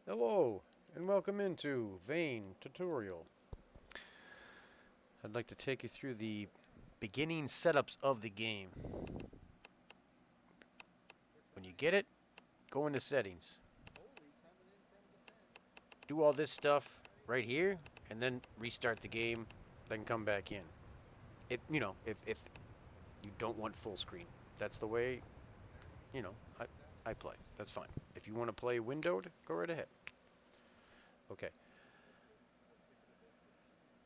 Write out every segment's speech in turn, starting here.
Hello, and welcome into Vane Tutorial. I'd like to take you through the beginning setups of the game. When you get it, go into settings. Do all this stuff right here, and then restart the game, then come back in. If you don't want full screen, that's the way, you know, I play. That's fine. If you want to play windowed, go right ahead. Okay.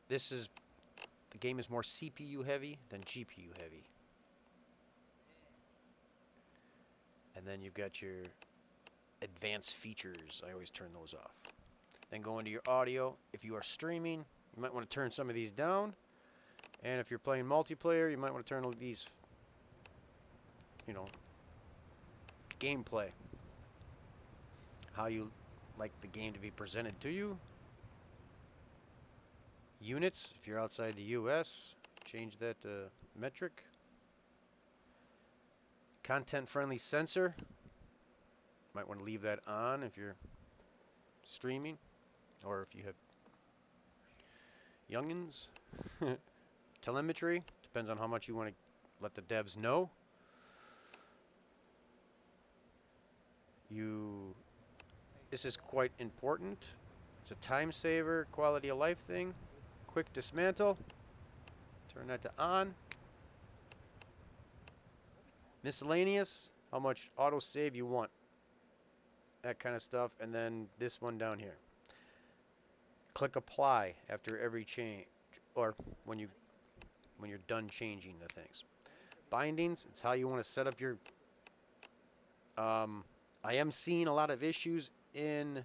The game is more CPU heavy than GPU heavy. And then you've got your advanced features. I always turn those off. Then go into your audio. If you are streaming, you might want to turn some of these down. And if you're playing multiplayer, you might want to turn these, you know, gameplay. How you like the game to be presented to you. Units, if you're outside the US, change that to metric. Content friendly sensor. Might want to leave that on if you're streaming or if you have youngins. Telemetry, depends on how much you want to let the devs know. This is quite important. It's a time saver, quality of life thing. Quick dismantle. Turn that to on. Miscellaneous, how much autosave you want. That kind of stuff. And then this one down here. Click apply after every change, or when you're done changing the things. Bindings, it's how you want to set up your. I am seeing a lot of issues in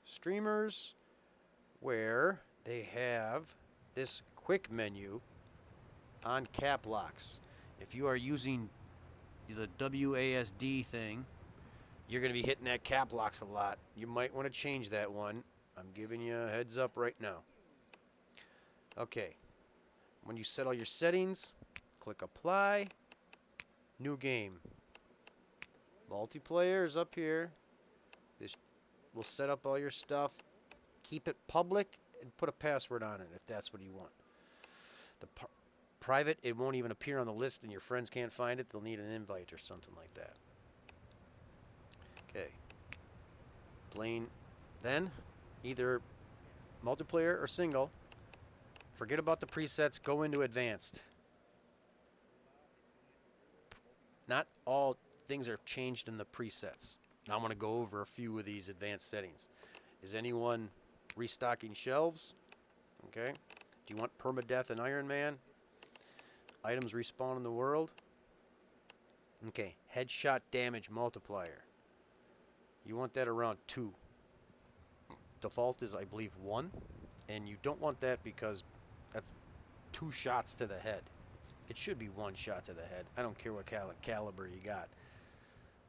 streamers where they have this quick menu on cap locks. If you are using the WASD thing, you're going to be hitting that cap locks a lot. You might want to change that one. I'm giving you a heads up right now. Okay. When you set all your settings, click apply. New game. Multiplayer is up here. This will set up all your stuff. Keep it public and put a password on it if that's what you want. The private, it won't even appear on the list and your friends can't find it. They'll need an invite or something like that. Okay. Plain. Then, either multiplayer or single. Forget about the presets. Go into advanced. Not all things are changed in the presets. Now I'm going to go over a few of these advanced settings. Is anyone restocking shelves? Okay. Do you want permadeath and Iron Man? Items respawn in the world? Okay. Headshot damage multiplier. You want that around 2. Default is, I believe, 1. And you don't want that because that's 2 shots to the head. It should be 1 shot to the head. I don't care what caliber you got.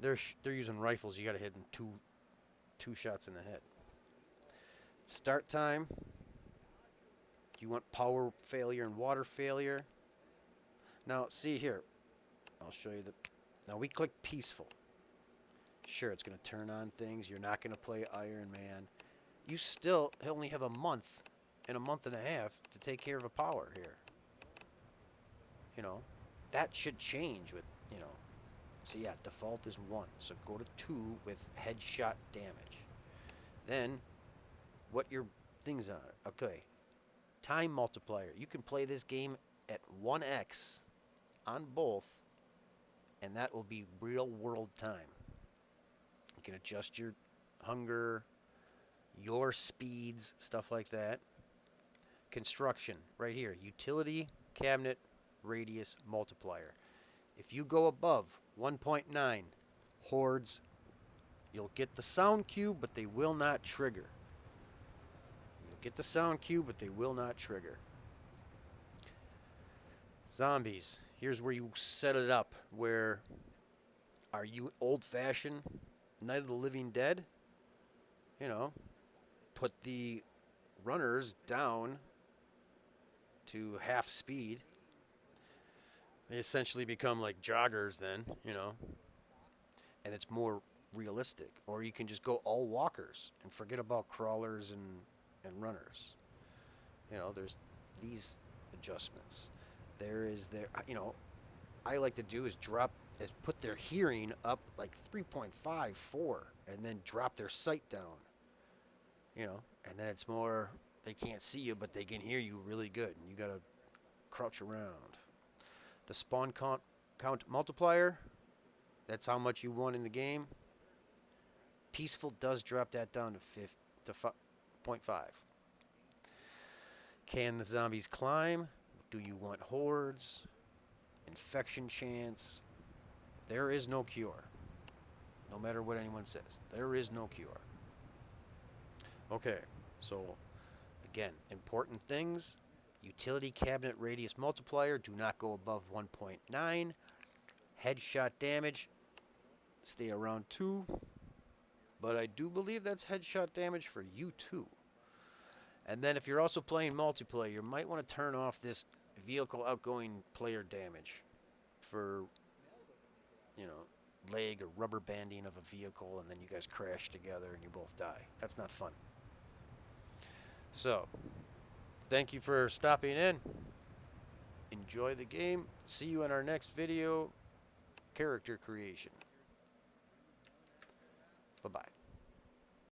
They're using rifles. You got to hit them two shots in the head. Start time. You want power failure and water failure. Now, see here. I'll show you Now, we click peaceful. Sure, it's going to turn on things. You're not going to play Iron Man. You still only have a month and a month and a half to take care of a power here. You know, that should change with, So yeah, default is 1. So go to 2 with headshot damage. Then, what your things are. Okay. Time multiplier. You can play this game at 1x on both, and that will be real world time. You can adjust your hunger, your speeds, stuff like that. Construction, right here. Utility, cabinet, radius, multiplier. If you go above 1.9, hordes, you'll get the sound cue, but they will not trigger. You'll get the sound cue, but they will not trigger. Zombies. Here's where you set it up. Where are you old-fashioned Night of the Living Dead? Put the runners down to half speed. They essentially become like joggers then, and it's more realistic. Or you can just go all walkers and forget about crawlers and runners. You know, there's these adjustments. You know, I like to do is put their hearing up like 3.5, 4, and then drop their sight down. You know, and then it's more, they can't see you, but they can hear you really good, and you gotta crouch around. The spawn count multiplier, that's how much you won in the game. Peaceful does drop that down to 0.5. Can the zombies climb? Do you want hordes? Infection chance? There is no cure. No matter what anyone says, there is no cure. Okay, so again, important things. Utility cabinet radius multiplier, do not go above 1.9. Headshot damage, stay around 2. But I do believe that's headshot damage for you too. And then if you're also playing multiplayer, you might want to turn off this vehicle outgoing player damage for, you know, leg or rubber banding of a vehicle, and then you guys crash together and you both die. That's not fun. So, thank you for stopping in. Enjoy the game. See you in our next video, character creation. Bye-bye.